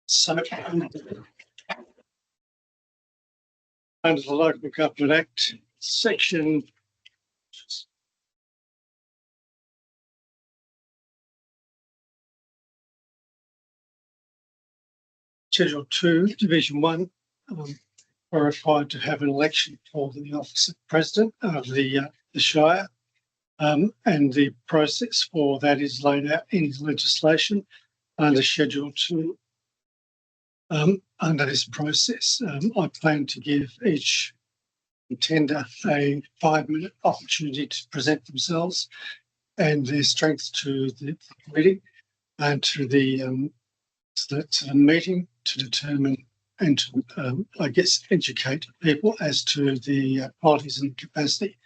So, under the Local Government Act, section Schedule 2, Division 1, are required to have an election for the office of President of the Shire, and the process for that is laid out in legislation under Schedule 2. Under this process, I plan to give each contender a 5-minute opportunity to present themselves and their strengths to the committee and to the meeting to determine and to, I guess, educate people as to the qualities and capacity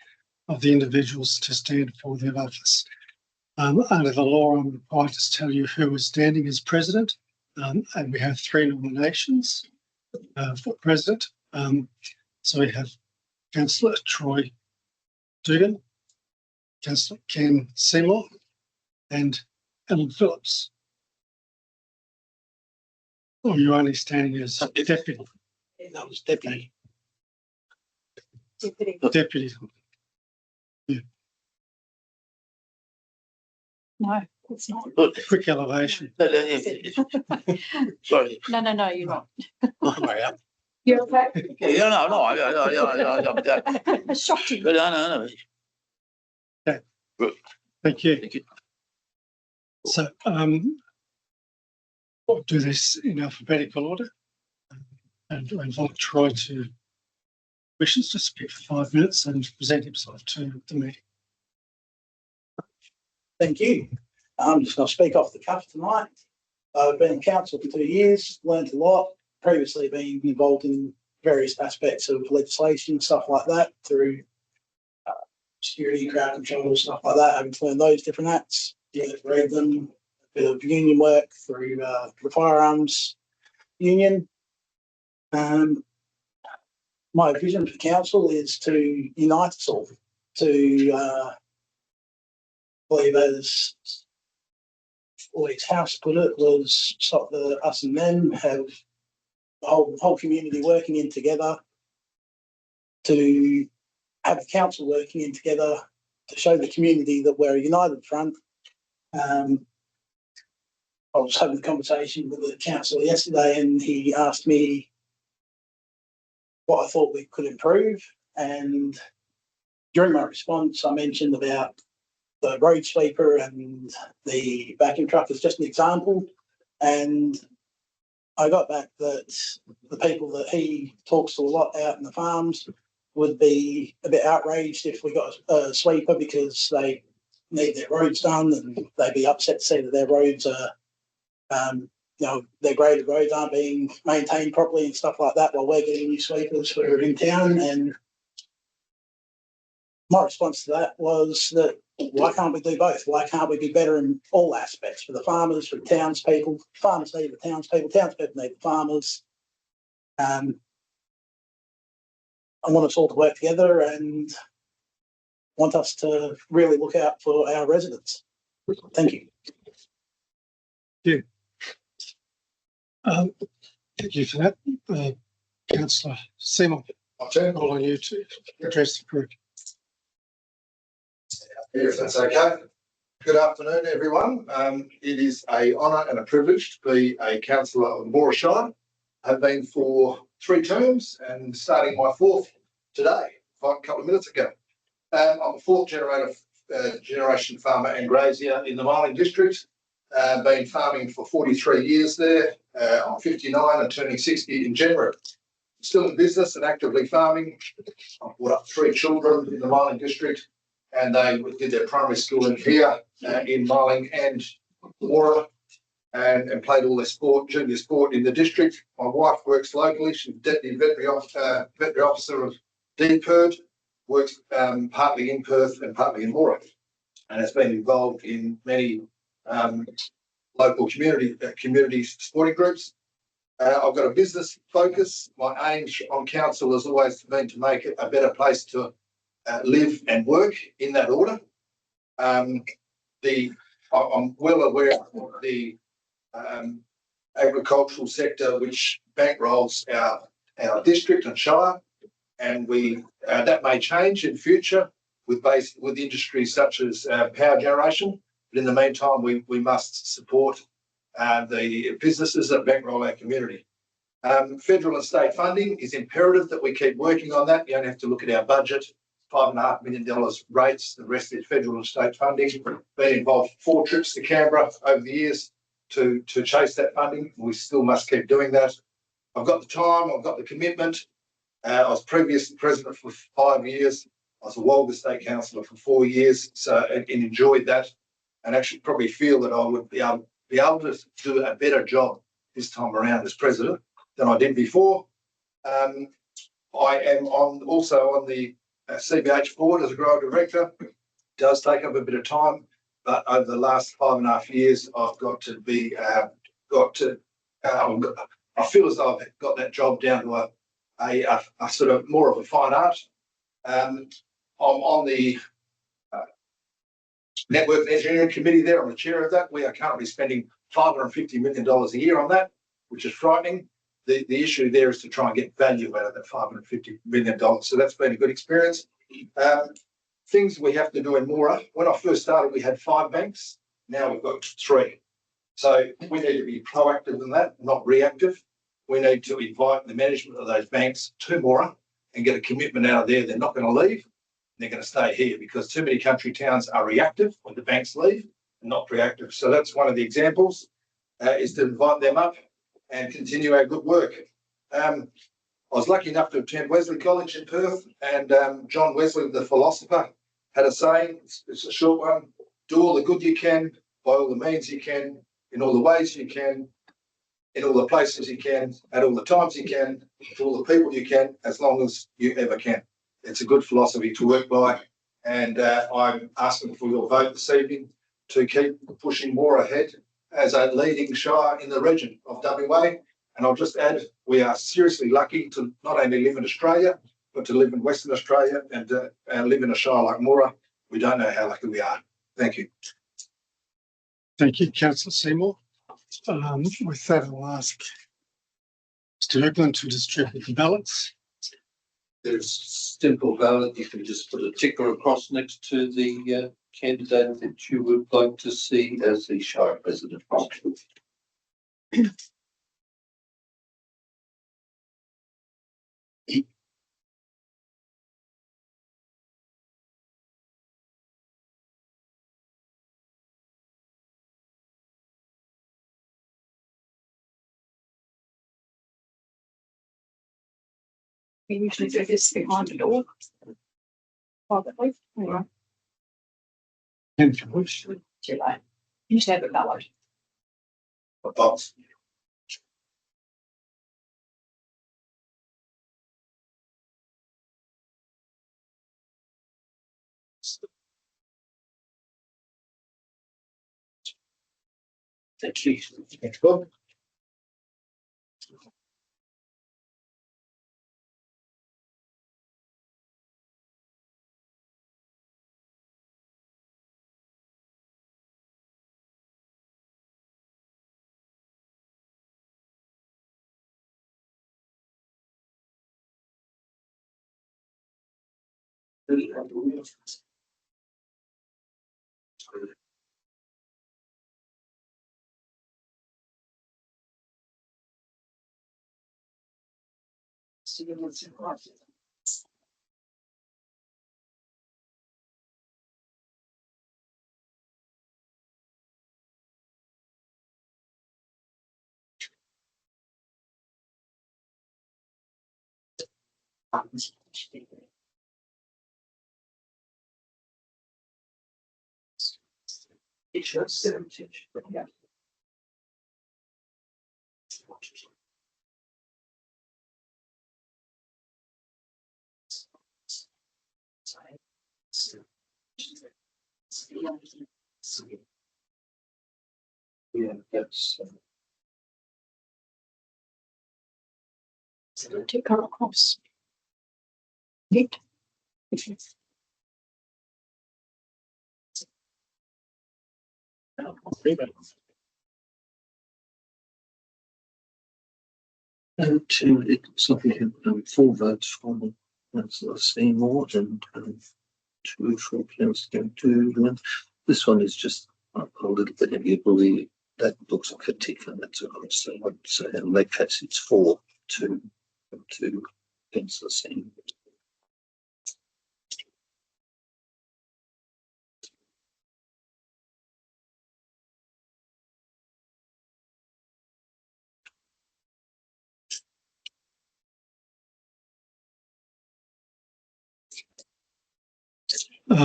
of the individuals to stand for their office. Under the law, I'm required to tell you who is standing as president, and we have 3 nominations for president. So we have Councillor Troy Dugan, Councillor Ken Seymour, and Ellen Phillips. Oh, you're only standing as deputy. That was deputy. Deputy. Yeah. No, it's not. Quick elevation. Sorry. No, you're not. Sorry. You're okay. Yeah, no. I shocked you. No. Okay. Thank you. Thank you. So, I'll do this in alphabetical order, and I invite Troy to wishes to speak for 5 minutes and present himself to the meeting. Thank you. I'm just going to speak off the cuff tonight. I've been in council for 2 years, learned a lot. Previously been involved in various aspects of legislation, stuff like that, through security, crowd control, stuff like that, having to learn those different acts, read them, a bit of union work through the firearms union. My vision for council is to unite us all, to believe, as Lloyd's House put it, was stop the us and them, have the whole community working in together, to have the council working in together, to show the community that we're a united front. I was having a conversation with the councillor yesterday, and he asked me what I thought we could improve, and during my response I mentioned about the road sweeper and the vacuum truck as just an example, and I got back that the people that he talks to a lot out in the farms would be a bit outraged if we got a sweeper because they need their roads done, and they'd be upset to see that their roads are, their graded roads aren't being maintained properly and stuff like that while we're getting new sweepers for in town. And my response to that was that why can't we do both? Why can't we be better in all aspects for the farmers, for the townspeople? Farmers need the townspeople, townspeople need the farmers. I want us all to work together and want us to really look out for our residents. Thank you. Thank you. Thank you for that. Councillor Seymour, I'll turn all on you to address the group. If that's okay. Good afternoon, everyone. It is an honour and a privilege to be a councillor of Moora Shire. I've been for 3 terms and starting my 4th today, a couple of minutes ago. I'm a 4th generation farmer and grazier in the Marling district. Been farming for 43 years there. I'm 59 and turning 60 in January. Still in business and actively farming. I've brought up 3 children in the Marling district, and they did their primary school in here in Marling and Moora, and played all their sport, junior sport in the district. My wife works locally. She's Deputy Veterinary Officer of DPERD, works partly in Perth and partly in Moora, and has been involved in many local community sporting groups. I've got a business focus. My aim on council has always been to make it a better place to live and work, in that order. The I'm well aware of the agricultural sector which bankrolls our district and shire, and that may change in future with industries such as power generation. But in the meantime, we must support the businesses that bankroll our community. Federal and state funding is imperative that we keep working on that. You don't have to look at our budget, $5.5 million rates, the rest is federal and state funding. Been involved 4 trips to Canberra over the years to chase that funding. We still must keep doing that. I've got the time, I've got the commitment. I was previous president for 5 years. I was a Walga State Councillor for 4 years, and enjoyed that, and actually probably feel that I would be able to do a better job this time around as president than I did before. I am also on the CBH board as a grower director. It does take up a bit of time, but over the last 5.5 years, I've got to be I feel as though I've got that job down to a sort of more of a fine art. I'm on the Network and Engineering Committee there. I'm the chair of that. We are currently spending $550 million a year on that, which is frightening. The issue there is to try and get value out of that $550 million. So that's been a good experience. Things we have to do in Moora. When I first started, we had 5 banks. Now we've got 3. So we need to be proactive in that, not reactive. We need to invite the management of those banks to Moora and get a commitment out of there. They're not going to leave. They're going to stay here, because too many country towns are reactive when the banks leave and not proactive. So that's one of the examples, is to invite them up and continue our good work. I was lucky enough to attend Wesley College in Perth, and John Wesley, the philosopher, had a saying, it's a short one: do all the good you can, by all the means you can, in all the ways you can, in all the places you can, at all the times you can, to all the people you can, as long as you ever can. It's a good philosophy to work by, and I'm asking for your vote this evening to keep pushing more ahead as a leading shire in the region of WA. And I'll just add, we are seriously lucky to not only live in Australia, but to live in Western Australia and live in a shire like Moora. We don't know how lucky we are. Thank you. Thank you, Councillor Seymour. With that, I'll ask Mr. Eglin to distribute the ballots. There's simple ballot. You can just put a ticker across next to the candidate that you would like to see as the Shire President. We usually do this behind the door. Privately. Anyway, And if you wish. too late. You should have a ballot. Box. Thank you. Thanks, Bob. It shows 70. Yeah. Yeah, that's Take her across. Neat. And two, it looks like we have 4 votes from Councillor Seymour and 2 from Councillor Dugan. This one is just a little bit heavier, but that looks like a tick, and that's what I'm saying. So in that case, it's 4-2 to Councillor Seymour.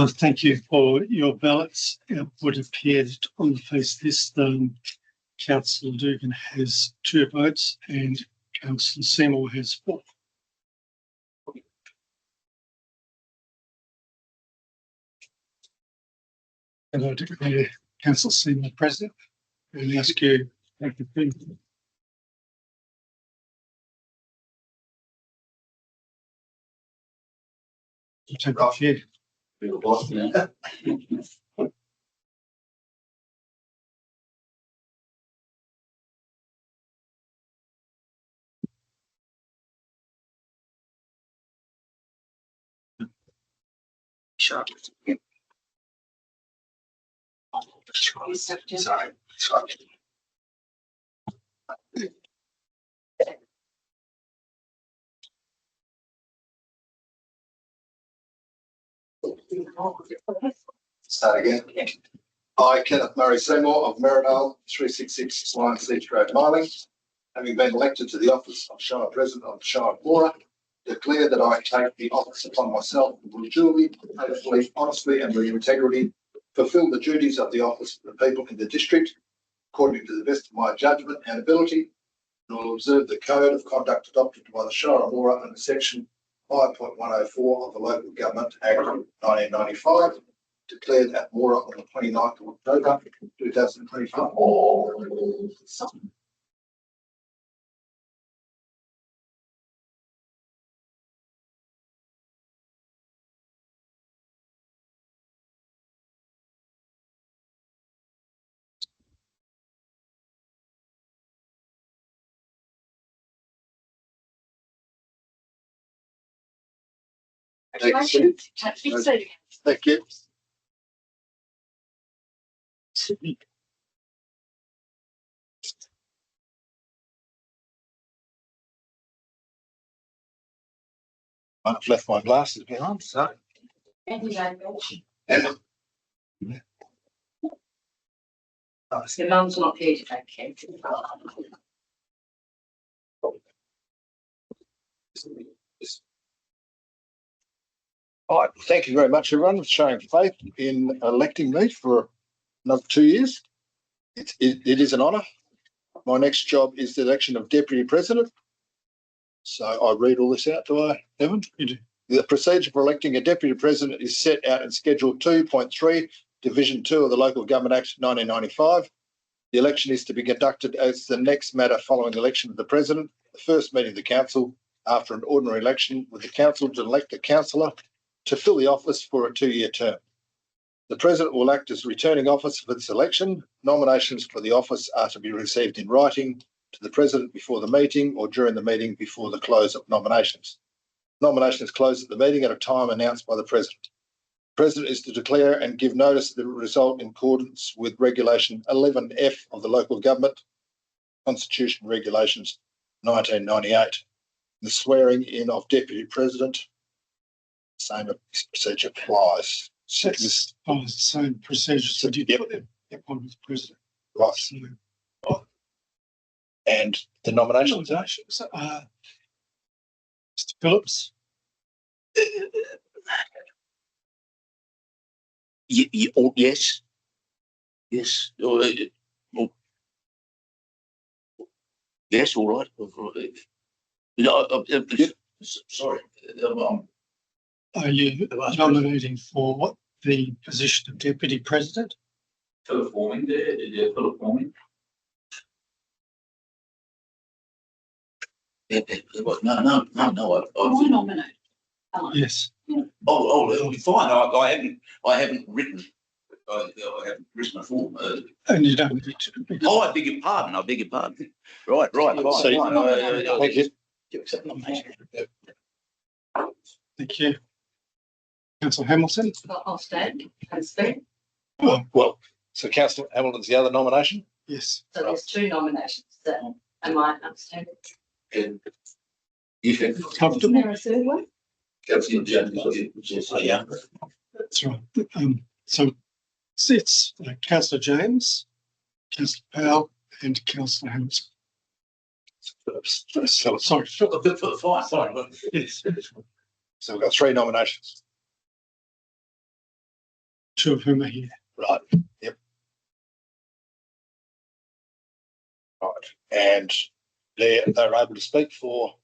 Thank you for your ballots. It would appear that on the face of this, Councillor Dugan has 2 votes and Councillor Seymour has 4. And I declare Councillor Seymour president and ask you, thank you. Take the chair. Be the boss now. Sharp. Sorry. Start again. I, Kenneth Murray Seymour of Merridale, 366 Lion Siege Road, Marling, having been elected to the office of Shire President of Shire of Moora, declare that I take the office upon myself and will duly, faithfully, honestly and with integrity fulfil the duties of the office of the people in the district according to the best of my judgment and ability, and will observe the code of conduct adopted by the Shire of Moora under section 5.104 of the Local Government Act 1995, declared at Moora on the 29th of October 2025. Congratulations. Thank you. I've left my glasses behind, so. Your mum's not here today, Ken. All right, thank you very much, everyone, for showing faith in electing me for another 2 years. It is an honour. My next job is the election of Deputy President. So I read all this out, do I, Evan? You do. The procedure for electing a Deputy President is set out in Schedule 2.3, Division 2 of the Local Government Act 1995. The election is to be conducted as the next matter following the election of the President, the first meeting of the Council after an ordinary election, with the Council to elect a councillor to fill the office for a 2-year term. The President will act as returning officer for this election. Nominations for the office are to be received in writing to the President before the meeting or during the meeting before the close of nominations. Nominations close at the meeting at a time announced by the President. The President is to declare and give notice of the result in accordance with Regulation 11F of the Local Government Constitution Regulations 1998. The swearing in of Deputy President, same procedure applies. That's the same procedure that you Yep. put in with the President. Right. So, And the nominations, nominations, Mr. Phillips. Oh, yes. Yes. Yes, all right. You know, sorry. Are you nominating for the position of Deputy President? Philip Forming there. Yeah, Philip Forming. Yeah, no. I nominate. Yes. Oh, fine. I haven't written I haven't written my form. And you don't need to. Oh, I beg your pardon. I beg your pardon. Right, fine, So you- fine. Thank you. Do you accept the nomination? Thank you. Councillor Hamilton. I'll stand and speak. Well, so councillor Hamilton's the other nomination? Yes. So there's two nominations. Am I understanding? And you can. Comfortable? Is there a third one? Councillor Jones, yeah. That's right. So it's Councillor James, Councillor Powell, and Councillor Hamilton. So, sorry. Fine. Yes. So we've got 3 nominations. 2 of whom are here. Right. Yep. Right. And they're able to speak for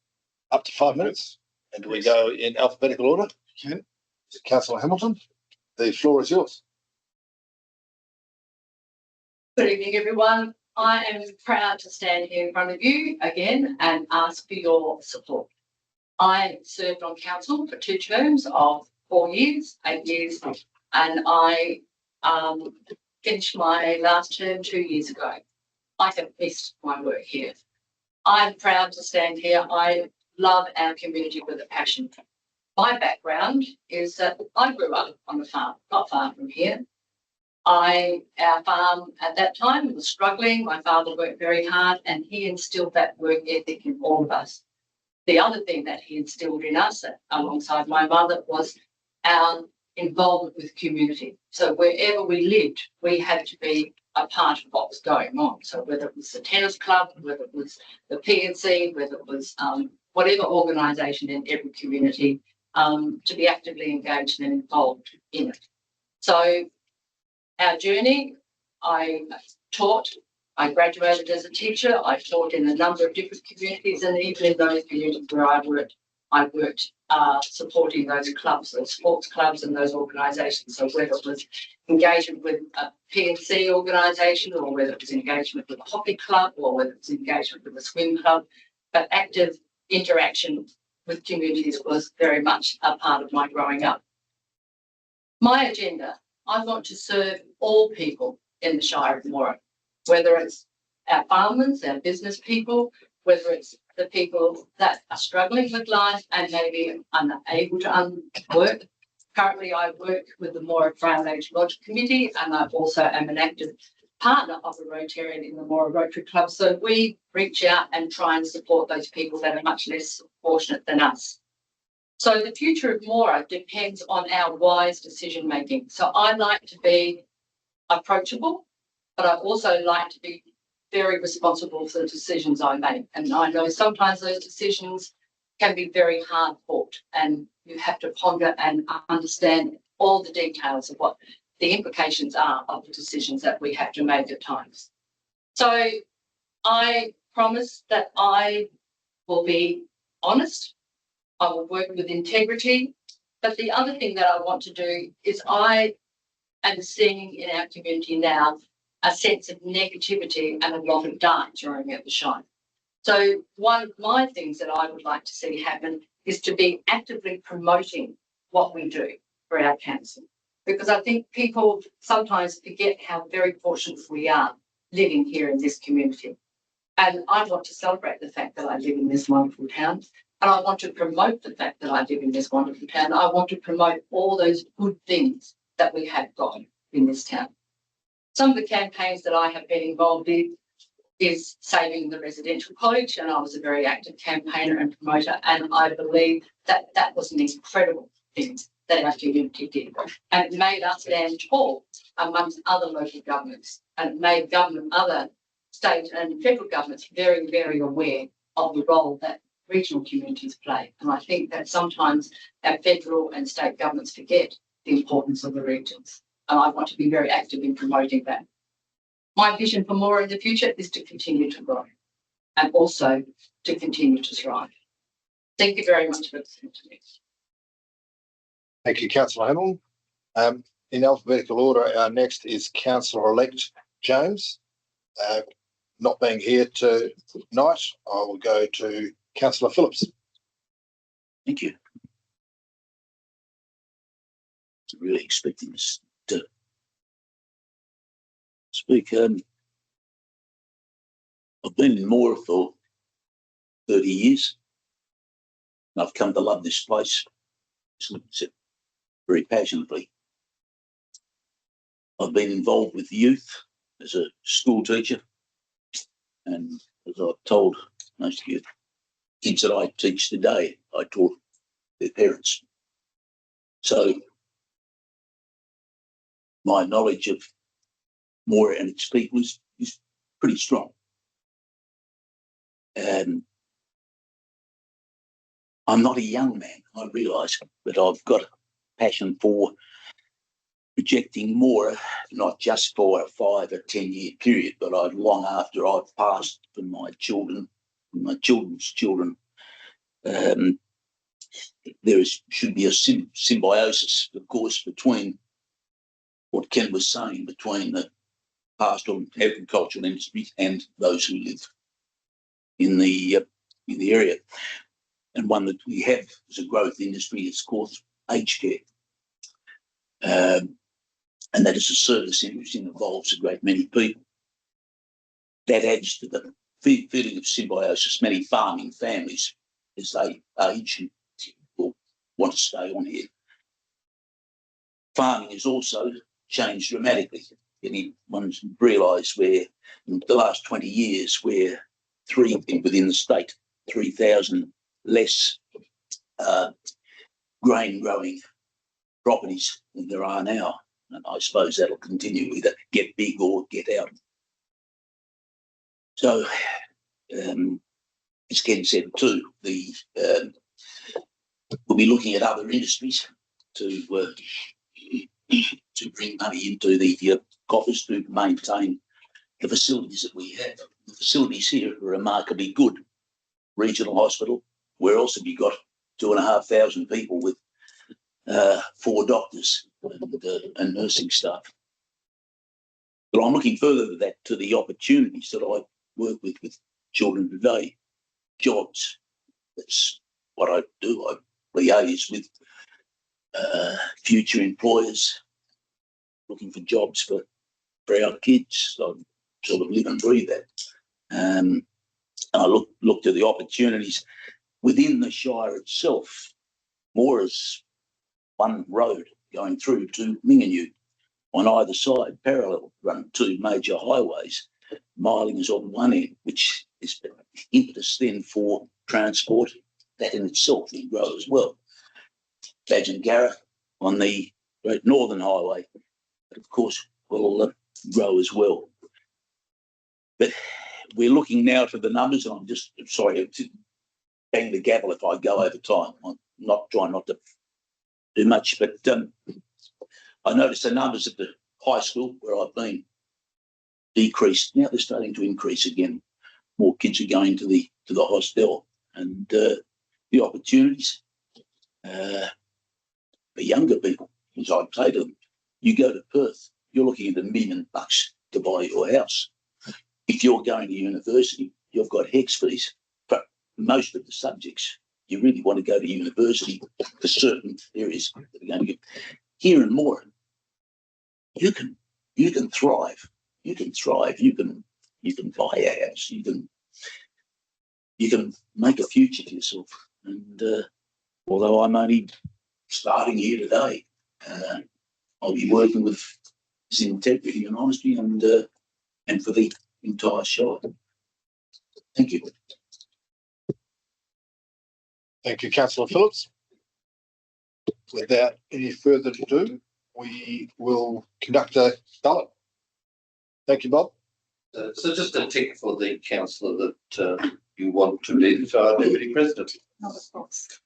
up to 5 minutes. And we go in alphabetical order. Okay. Councillor Hamilton, the floor is yours. Good evening, everyone. I am proud to stand here in front of you again and ask for your support. I served on council for 2 terms of 4 years, 8 years, and I finished my last term 2 years ago. I have missed my work here. I'm proud to stand here. I love our community with a passion. My background is that I grew up on a farm, not far from here. Our farm at that time was struggling. My father worked very hard and he instilled that work ethic in all of us. The other thing that he instilled in us alongside my mother was our involvement with community. So wherever we lived, we had to be a part of what was going on. So whether it was the tennis club, whether it was the PNC, whether it was whatever organisation in every community, to be actively engaged and involved in it. So our journey, I taught, I graduated as a teacher, I taught in a number of different communities, and even in those communities where I worked supporting those clubs, those sports clubs and those organisations. So whether it was engagement with a PNC organisation or whether it was engagement with a hockey club or whether it was engagement with a swim club, but active interaction with communities was very much a part of my growing up. My agenda, I want to serve all people in the Shire of Moora, whether it's our farmers, our business people, whether it's the people that are struggling with life and maybe unable to work. Currently, I work with the Moora Frail Age Lodge Committee, and I also am an active partner of the Rotarian in the Moora Rotary Club. So we reach out and try and support those people that are much less fortunate than us. So the future of Moora depends on our wise decision making. So I like to be approachable, but I also like to be very responsible for the decisions I make. And I know sometimes those decisions can be very hard fought and you have to ponder and understand all the details of what the implications are of the decisions that we have to make at times. So I promise that I will be honest, I will work with integrity, but the other thing that I want to do is I am seeing in our community now a sense of negativity and a lot of dark during at the Shire. So one of my things that I would like to see happen is to be actively promoting what we do for our council, because I think people sometimes forget how very fortunate we are living here in this community. And I want to celebrate the fact that I live in this wonderful town, and I want to promote the fact that I live in this wonderful town. I want to promote all those good things that we have got in this town. Some of the campaigns that I have been involved in is saving the residential college, and I was a very active campaigner and promoter, and I believe that that was an incredible thing that our community did, and it made us stand tall amongst other local governments, and it made other state and federal governments very, very aware of the role that regional communities play. And I think that sometimes our federal and state governments forget the importance of the regions, and I want to be very active in promoting that. My vision for Moora in the future is to continue to grow and also to continue to thrive. Thank you very much for listening to me. Thank you, Councillor Hamilton. In alphabetical order, our next is Councillor-elect James. Not being here tonight, I will go to Councillor Phillips. Thank you. Really expecting this to speak. I've been in Moora for 30 years. And I've come to love this place very passionately. I've been involved with youth as a school teacher. And as I've told most of you, kids that I teach today, I taught their parents. So my knowledge of Moora and its people is pretty strong. And I'm not a young man, I realise, but I've got a passion for projecting Moora, not just for a 5 or 10 year period, but long after I've passed for my children, my children's children. Should be a symbiosis, of course, between what Ken was saying, between the pastoral agricultural industry and those who live in the area. And one that we have as a growth industry is called aged care. And that is a service industry that involves a great many people. That adds to the feeling of symbiosis. Many farming families, as they age, will want to stay on here. Farming has also changed dramatically. Anyone's realised where in the last 20 years, where within the state, 3,000 less grain growing properties than there are now. And I suppose that'll continue, either get big or get out. So, as Ken said too, we'll be looking at other industries to bring money into the coffers to maintain the facilities that we have. The facilities here are remarkably good. Regional hospital, where else have you got 2,500 people with 4 doctors and nursing staff? But I'm looking further than that to the opportunities that I work with children today. Jobs, that's what I do. I liaise with future employers looking for jobs for our kids. I sort of live and breathe that. And I look to the opportunities within the Shire itself. Moora's one road going through to Minganyu. On either side, parallel, run 2 major highways. Miling is on one end, which is impetus then for transport. That in itself will grow as well. Badgingarra on the Great Northern Highway, that of course will grow as well. But we're looking now to the numbers, and I'm just sorry to bang the gavel if I go over time. I'm not trying not to do much, but I noticed the numbers at the high school where I've been decreased. Now they're starting to increase again. More kids are going to the hostel, and the opportunities for younger people, as I'd say to them, you go to Perth, you're looking at $1 million to buy your house. If you're going to university, you've got HECS fees. But most of the subjects, you really want to go to university for certain areas that are going to get. Here in Moora, you can thrive. You can thrive. You can buy a house. You can make a future for yourself. And although I'm only starting here today, I'll be working with this integrity and honesty and for the entire Shire. Thank you. Thank you, Councillor Phillips. Without any further ado, we will conduct a ballot. Thank you, Bob. So just a tick for the councillor that you want to be the Shire Deputy President. Not of course.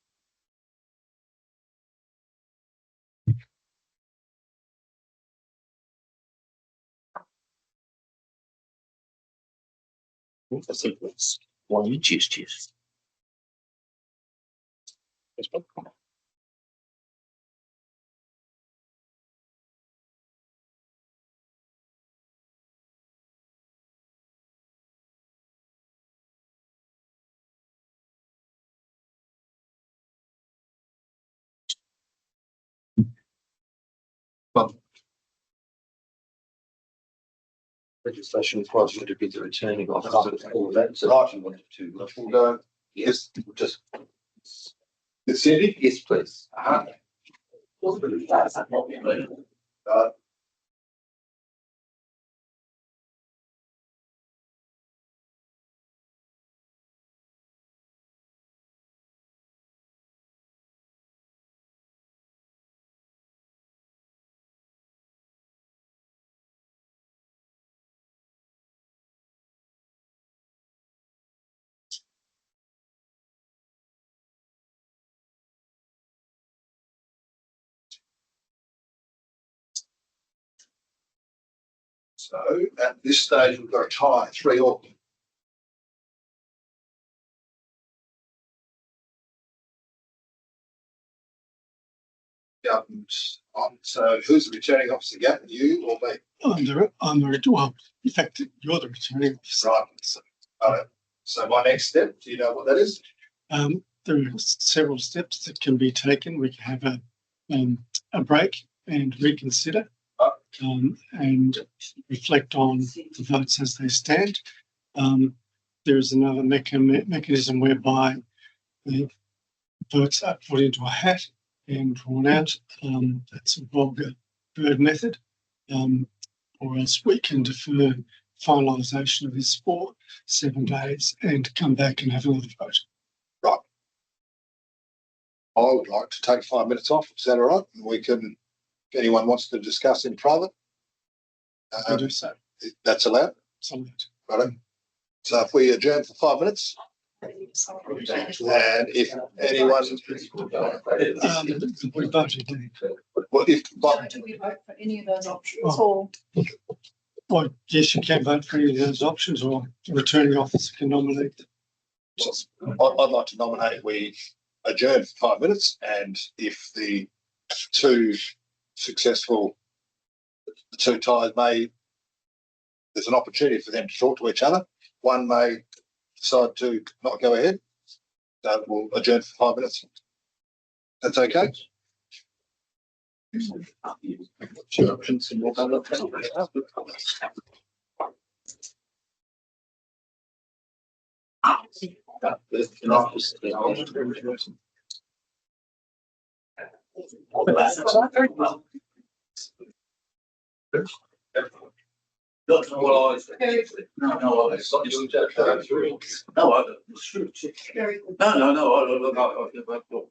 I think that's one you choose. Yes, Bob. Bob. legislation requires you to be the returning officer for that, so if you wanted to. And, Yes, just, Cindy? yes, please. So at this stage, we've got a tie, 3-3. So who's the returning officer, Gavin, you or me? Well, in fact, you're the returning officer. Right. So my next step, do you know what that is? There are several steps that can be taken. We can have a break and reconsider, and reflect on the votes as they stand. There is another mechanism whereby the votes are put into a hat and drawn out. That's a vulgar bird method. Or else we can defer finalisation of this for 7 days and come back and have another vote. Right. I would like to take 5 minutes off. Is that all right? And we can, if anyone wants to discuss in private, We do so. that's allowed. Some of it. Right. So if we adjourn for 5 minutes, and if anyone, We voted. well, if Do we vote for any of those options or? Well, yes, you can vote for any of those options, or the returning officer can nominate. I'd like to nominate we adjourn for 5 minutes, and if the two ties there's an opportunity for them to talk to each other. One may decide to not go ahead. So we'll adjourn for 5 minutes. That's okay? Two options and we'll go look. No, it's not just. Very good.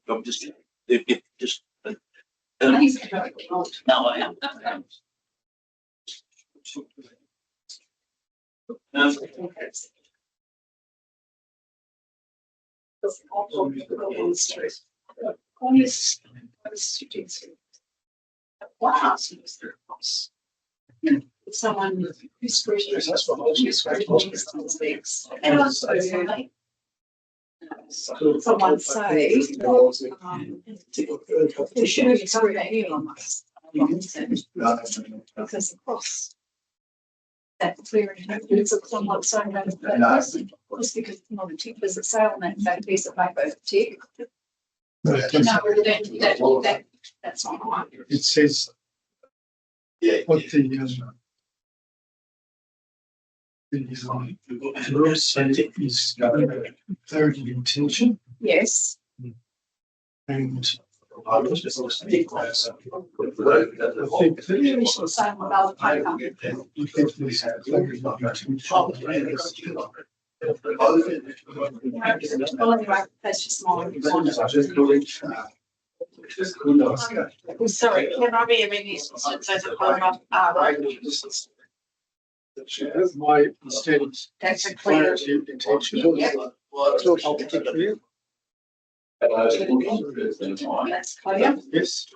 I'm just, just. He's very good. No, I am. Someone who's and also someone say they should have started here on us because of course that clear it's someone saying that person was because not a tick was a sale on that piece of paper tick. No, that's not right. It says what the rules say is clarity of intention, Yes. and Same with other paper. I think there's clarity of intention. Well, anyway, that's just my. Sorry, can I be amended since there's a paragraph? My understanding is That's a clear. clarity of intention. I'll take it for you. That's clear. Yes.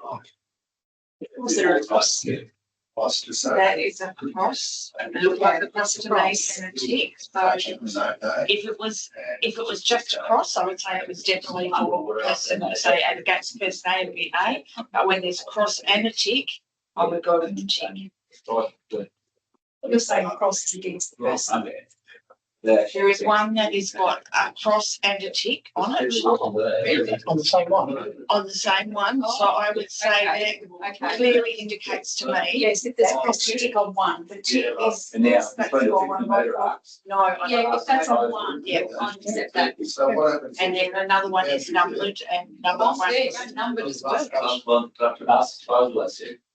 Was there a cross? That is a cross. It looked like a cross to me and a tick. So if it was just a cross, I would say it was definitely for person, say against person A, it would be A. But when there's a cross and a tick, I would go with the tick. You're saying cross is against the person. There is one that has got a cross and a tick on it. On the same one. On the same one, so I would say that clearly indicates to me. Yes, if there's a cross tick on one. The tick is. And now, That's your one. No, I Yeah, if that's on one, Yeah, I accept that. So what happens? and then another one is numbered and number Oh, one. yes, numbered as well.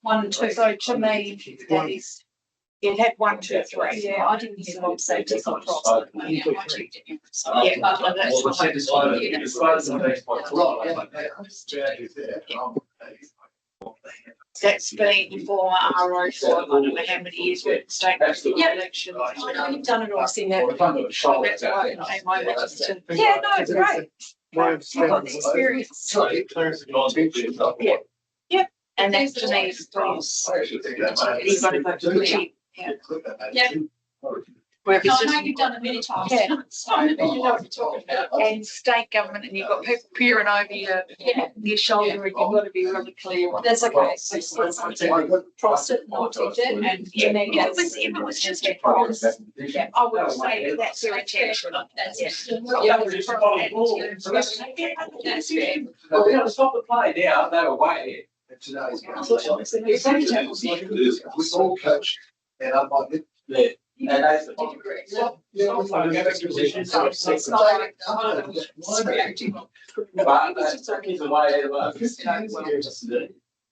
One and two. So to me, that is, it had 1, 2, 3. Yeah, I didn't hear Rob say tick on cross. But yeah, I checked it. So, Yeah, but that's Well, fine. That's been for RO for I don't know how many years with state Yeah. elections. I know you've done it all, seen that. That's why I pay my register. Yeah, no, it's great. My You've got the understanding experience. And that to me is cross. You've got to go to the tick. Yeah. Where if No, it's I know just you've done it many times. Yeah. So, you know what you're talking about. and state government and you've got people peering over your shoulder and you've got to be really clear. on That's okay. So cross it, not tick it, and then If it was just a cross, Yeah. I would say that that's your intention. That's Yes. it. Yeah. That's fair. Well, we're gonna stop the play now, they were way Today's. Yeah. We all coached and I might. there. And that's the.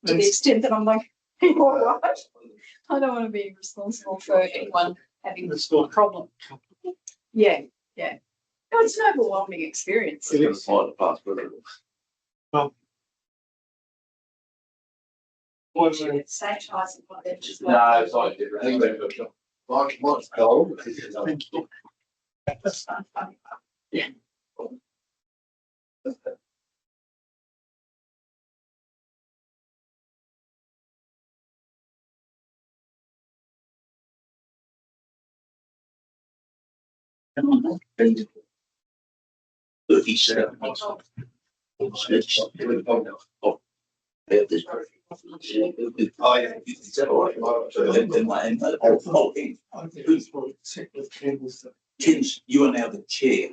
To the extent that I'm like, all right, I don't want to be responsible for anyone having this problem. Yeah, yeah. No, it's an overwhelming experience. It's sanitising what they've just. No, it's like different. Mine's gold. Thank you. Ken, you are now the chair.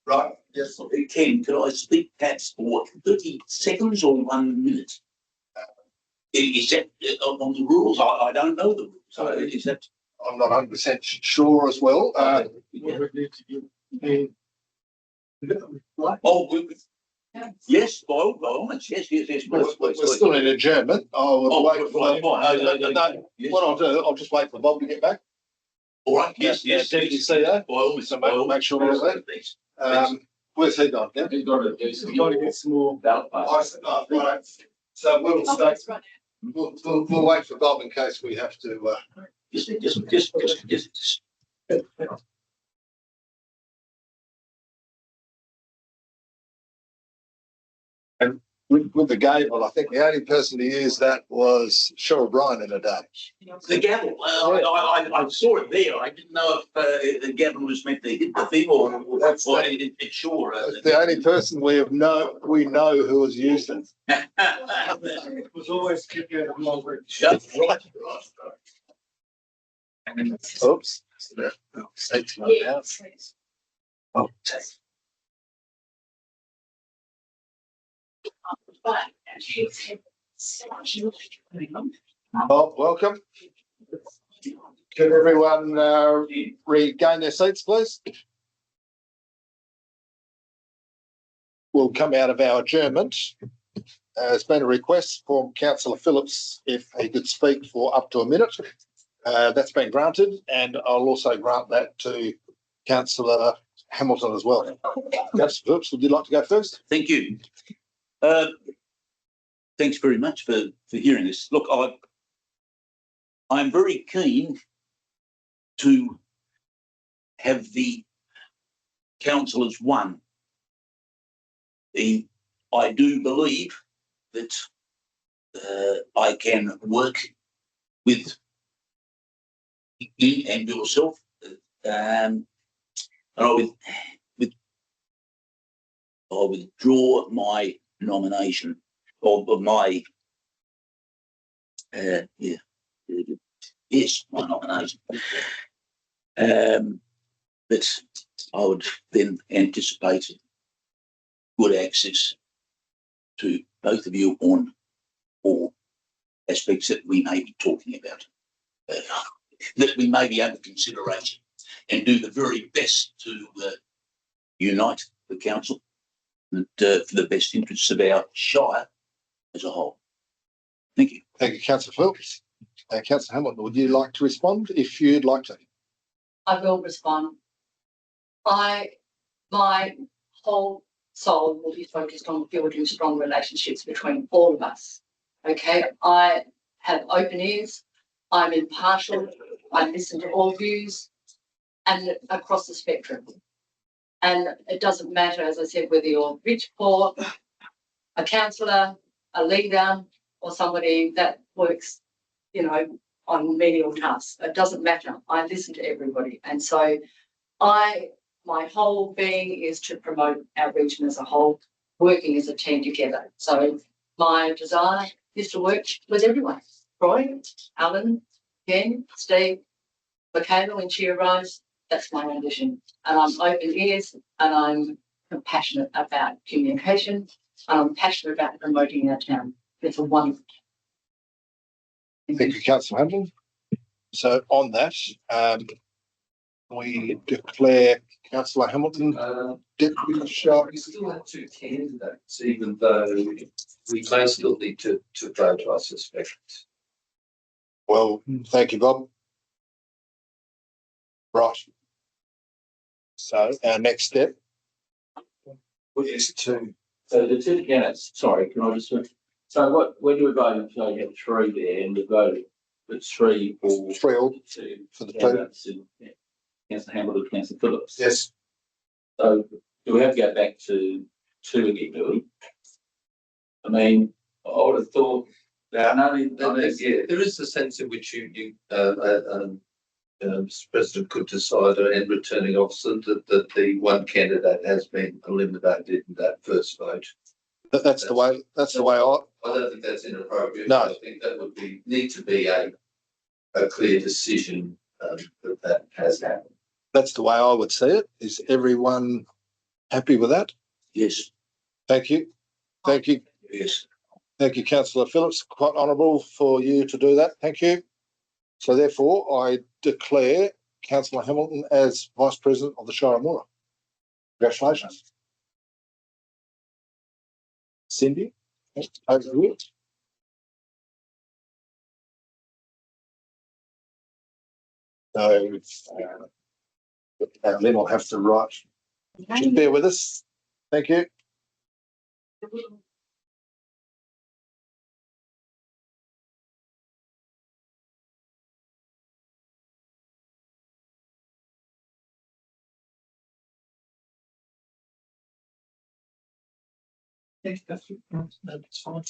Right, yes. Ken, could I speak perhaps for 30 seconds or 1 minute? Is that on the rules? I don't know the rules. So is that? I'm not 100% sure as well. Yes, by all means, yes. We're still in adjournment. I will wait for. Fine. What I'll do, I'll just wait for Bob to get back. All right, yes. Deputy CEO. By all means, So make sure we're there. Where's he gone? Yeah? He's got to do some. Got to get some more. Right. So we'll stay. We'll wait for Bob in case we have to. Just. And with the gavel, I think the only person to use that was Shire of Moora in a day. The gavel, I saw it there. I didn't know if the gavel was meant to hit the thing or it's sure. It's the only person we know who has used it. It was always kicked out of my reach. Right. Oops. Oh, Bob, welcome. Can everyone regain their seats, please? We'll come out of our adjournment. There's been a request from Councillor Phillips if he could speak for up to a minute. That's been granted, and I'll also grant that to Councillor Hamilton as well. Councillor Phillips, would you like to go first? Thank you. Thanks very much for hearing this. Look, I'm very keen to have the councillors won. I do believe that I can work with you and yourself, and I withdraw my nomination of my yes, my nomination. But I would then anticipate good access to both of you on all aspects that we may be talking about, that we may be under consideration, and do the very best to unite the council and for the best interests of our Shire as a whole. Thank you. Thank you, Councillor Phelps. Councillor Hamilton, would you like to respond if you'd like to? I will respond. My whole soul will be focused on building strong relationships between all of us. Okay, I have open ears. I'm impartial. I listen to all views and across the spectrum. And it doesn't matter, as I said, whether you're rich, poor, a councillor, a leader, or somebody that works, you know, on menial tasks. It doesn't matter. I listen to everybody. And so my whole being is to promote our region as a whole, working as a team together. So my desire is to work with everyone. Roy, Alan, Ken, Steve, Michaela, when she arrives, that's my ambition. And I'm open ears and I'm compassionate about communication and I'm passionate about promoting our town. It's a wonderful town. Thank you, Councillor Hamilton. So on that, we declare Councillor Hamilton Deputy Shire. We still have 2 candidates, even though we may still need to vote, I suspect. Well, thank you, Bob. Right. So our next step is to. So the 2 candidates, sorry, can I just, so when do we vote? So you have 3 there and we voted, it's 3 or 3 all 2 for the 2. candidates and Councillor Hamilton, Councillor Phillips. Yes. So do we have to go back to 2 again, do we? I mean, I would have thought. Now, there is a sense in which Mr. President could decide and returning officer that the one candidate has been eliminated in that first vote. That's the way. That's the way I don't think that's inappropriate. No. I think that would need to be a clear decision that has happened. That's the way I would see it. Is everyone happy with that? Yes. Thank you. Thank you. Yes. Thank you, Councillor Phillips. Quite honourable for you to do that. Thank you. So therefore, I declare Councillor Hamilton as Vice President of the Shire of Moora. Congratulations. Cindy, over to you. So, and then I'll have to write. Just bear with us. Thank you. That's fine.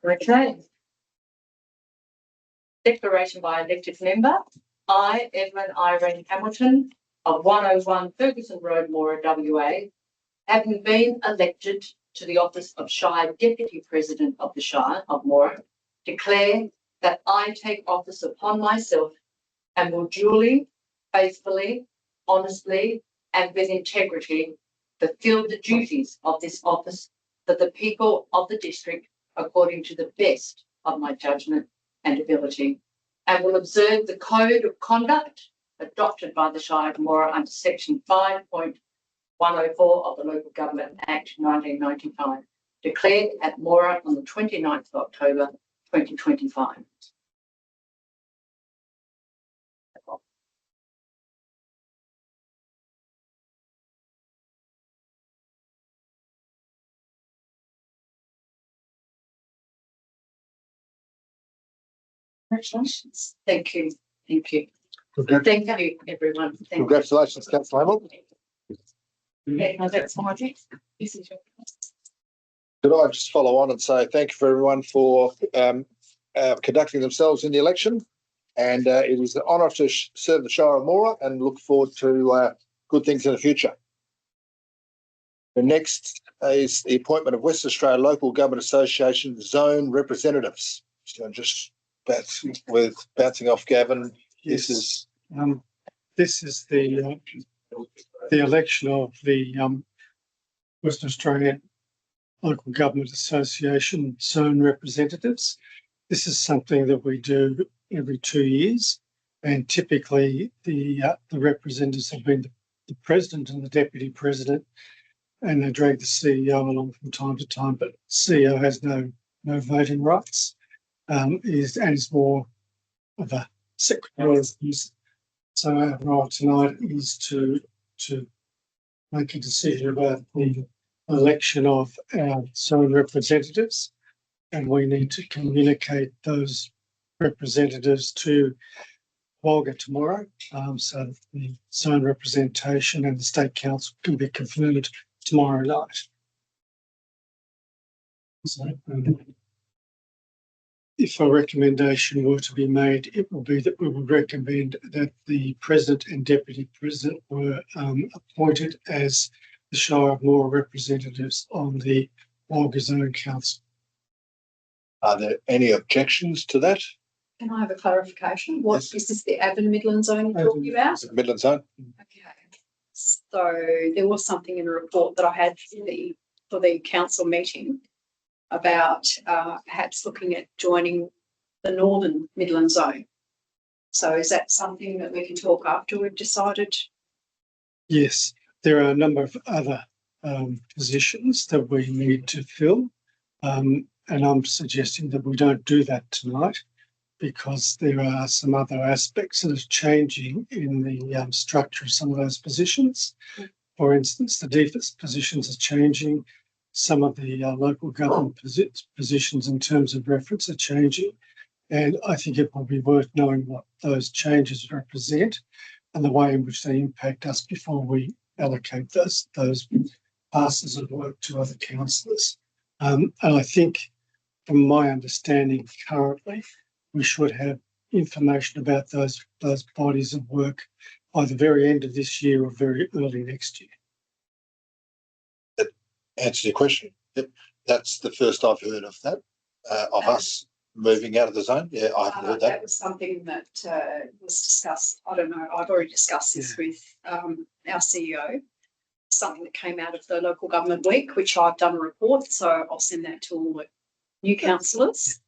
Okay. Declaration by elected member. I, Edmund Irene Hamilton of 101 Ferguson Road, Moora, WA, having been elected to the office of Shire Deputy President of the Shire of Moora, declare that I take office upon myself and will duly, faithfully, honestly, and with integrity fulfil the duties of this office for the people of the district according to the best of my judgment and ability, and will observe the code of conduct adopted by the Shire of Moora under section 5.104 of the Local Government Act 1995, declared at Moora on the 29th of October 2025. Congratulations. Thank you. Thank you. Thank you, everyone. Thank Congratulations, Councillor Hamilton. Could I just follow on and say thank you for everyone for conducting themselves in the election. And it is an honour to serve the Shire of Moora and look forward to good things in the future. The next is the appointment of West Australia Local Government Association Zone Representatives. So just bouncing off Gavin. Yes. This is the election of the Western Australian Local Government Association Zone Representatives. This is something that we do every 2 years, and typically the representatives have been the president and the deputy president, and they drag the CEO along from time to time. But CEO has no voting rights. Is more of a secretary. So our role tonight is to make a decision about the election of our zone representatives, and we need to communicate those representatives to Wagga tomorrow, so that the zone representation and the State Council can be confirmed tomorrow night. So, if a recommendation were to be made, it will be that we would recommend that the President and Deputy President were appointed as the Shire of Moora representatives on the Wagga Zone Council. Are there any objections to that? Can I have a clarification? What Yes. is this the Avon Midland Zone you're talking about? Is it Midland Zone? Okay. So there was something in a report that I had for the council meeting about perhaps looking at joining the Northern Midland Zone. So is that something that we can talk after we've decided? Yes, there are a number of other positions that we need to fill, and I'm suggesting that we don't do that tonight, because there are some other aspects that are changing in the structure of some of those positions. For instance, the default positions are changing. Some of the local government positions in terms of reference are changing. And I think it will be worth knowing what those changes represent and the way in which they impact us before we allocate those passes of work to other councillors. And I think, from my understanding currently, we should have information about those bodies of work by the very end of this year or very early next year. That answers your question. Yep. That's the first I've heard of that, of us moving out of the zone. Yeah, I haven't heard that. That was something that was discussed. I don't know. I've already discussed this with our CEO. Something that came out of the local government week, which I've done a report. So I'll send that to all the new councillors.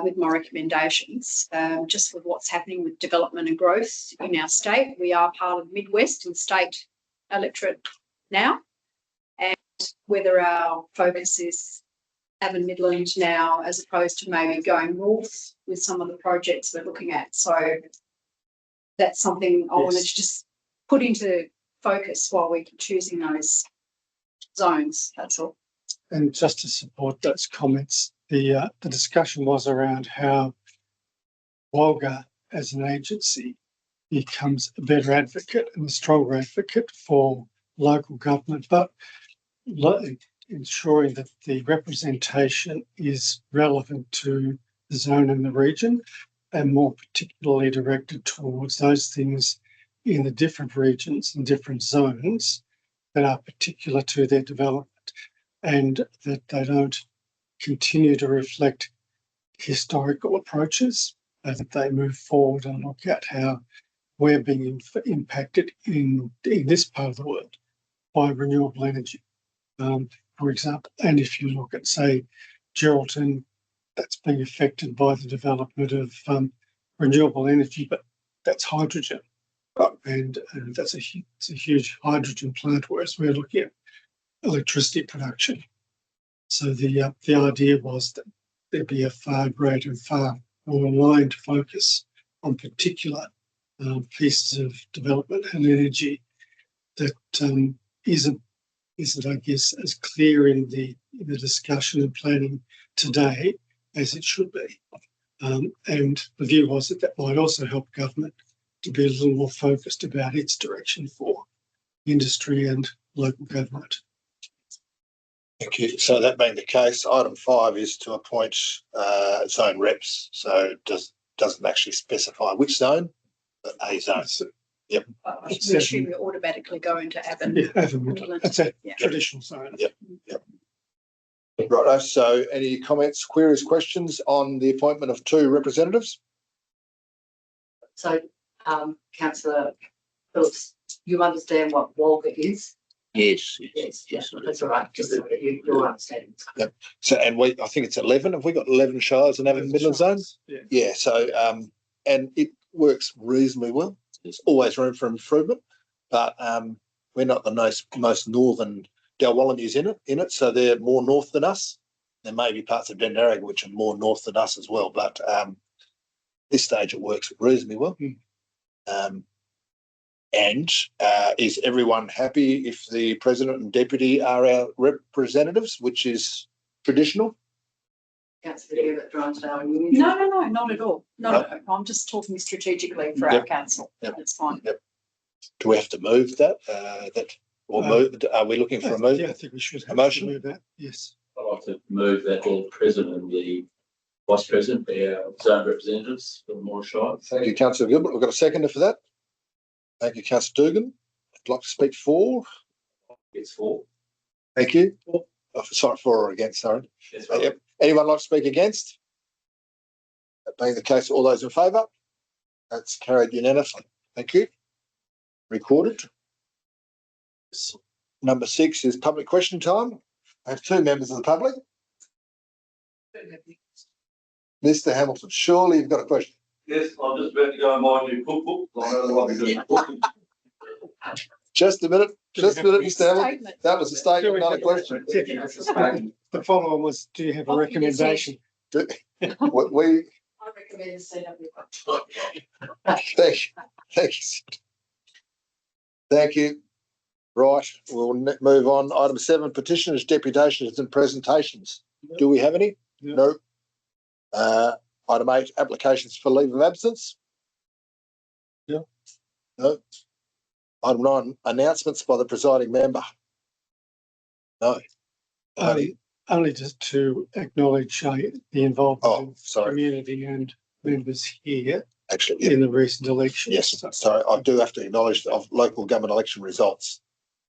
With my recommendations, just with what's happening with development and growth in our state. We are part of the Midwest and state electorate now, and whether our focus is Avon Midland now as opposed to maybe going north with some of the projects we're looking at. So that's something I wanted to just put into focus while we're choosing those zones. That's all. And just to support those comments, the discussion was around how Wagga as an agency becomes a better advocate and a stronger advocate for local government, but ensuring that the representation is relevant to the zone and the region, and more particularly directed towards those things in the different regions and different zones that are particular to their development, and that they don't continue to reflect historical approaches, that they move forward and look at how we're being impacted in this part of the world by renewable energy, for example. And if you look at, say, Geraldton, that's being affected by the development of renewable energy, but that's hydrogen. And that's a huge hydrogen plant, whereas we're looking at electricity production. So the idea was that there'd be a far greater and far more aligned focus on particular pieces of development and energy that isn't, I guess, as clear in the discussion and planning today as it should be. And the view was that might also help government to be a little more focused about its direction for industry and local government. Thank you. So that being the case, item 5 is to appoint zone reps. So it doesn't actually specify which zone, but a zone. Yep. We assume you automatically go into Avon. Yeah, Avon. That's a Yeah. traditional zone. Yep. Right. So any comments, queries, questions on the appointment of 2 representatives? So, councillor Phillips, you understand what Walgett is? Yes. Yes, that's all right. Just so that you're understanding. So, and I think it's 11. Have we got 11 shires in Avon Midland Zone? Yeah. Yeah. So, and it works reasonably well. There's always room for improvement, but we're not the most northern Dalwallany's in it, so they're more north than us. There may be parts of Dendarriga which are more north than us as well, but this stage it works reasonably well. And is everyone happy if the president and deputy are our representatives, which is traditional? Councillor Hewitt, Dronsdale, and you. No, not at all. No. I'm just talking strategically for our council. Yep. That's fine. Yep. Do we have to move that? Are we looking for a move? Yeah, I think we should have A motion? to move that. Yes. I'd like to move that the president and the vice president be our zone representatives for the Moora Shire. Thank you, Councillor Gilbert. We've got a seconder for that. Thank you, Councillor Dugan. I'd like to speak for. It's 4. Thank you. Sorry, for or against, sorry. That's right. Yep. Anyone like to speak against? That being the case, all those in favour? That's carried unanimously. Thank you. Recorded. Number 6 is public question time. I have 2 members of the public. Mr. Hamilton, surely you've got a question. Yes, I'm just about to go and buy a new cookbook. I don't know what we're doing. Just a minute, Mr. Hamilton. Statement. That was a statement, not a question. The follow-on was, do you have a recommendation? We, I recommend the CW. thank you. Thank you. Right, we'll move on. Item 7, petitioners, deputations and presentations. Do we have any? No. Item 8, applications for leave of absence. No. Item 9, announcements by the presiding member. No. Only just to acknowledge the involvement of community and members here Actually, in the recent election. yes. So I do have to acknowledge of local government election results.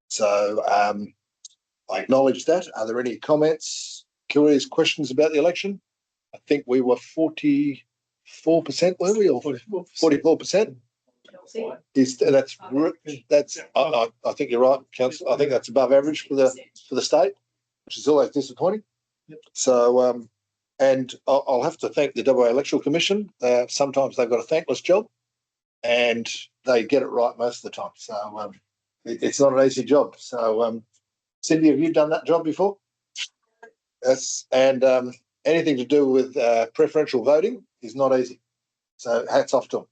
So I acknowledge that. Are there any comments, queries, questions about the election? I think we were 44%, were we, or 44%? That's I think you're right, Councillor. I think that's above average for the state, which is always disappointing. Yep. So and I'll have to thank the WA Electoral Commission. Sometimes they've got a thankless job, and they get it right most of the time. So it's not an easy job. So Cindy, have you done that job before? Yes, and anything to do with preferential voting is not easy. So hats off to them.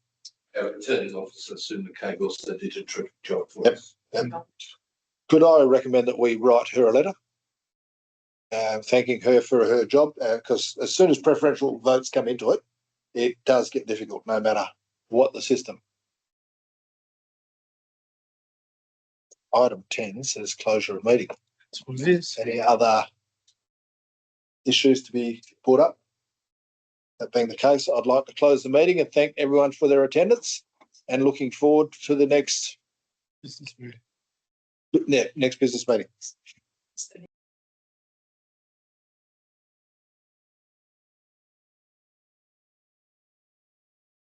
Our returning officer, Sue McCaig, also did a terrific job for us. Yep. Could I recommend that we write her a letter thanking her for her job? Because as soon as preferential votes come into it, it does get difficult, no matter what the system. Item 10 says closure of meeting. That's what it is. Any other issues to be brought up? That being the case, I'd like to close the meeting and thank everyone for their attendance, and looking forward to the next business meeting.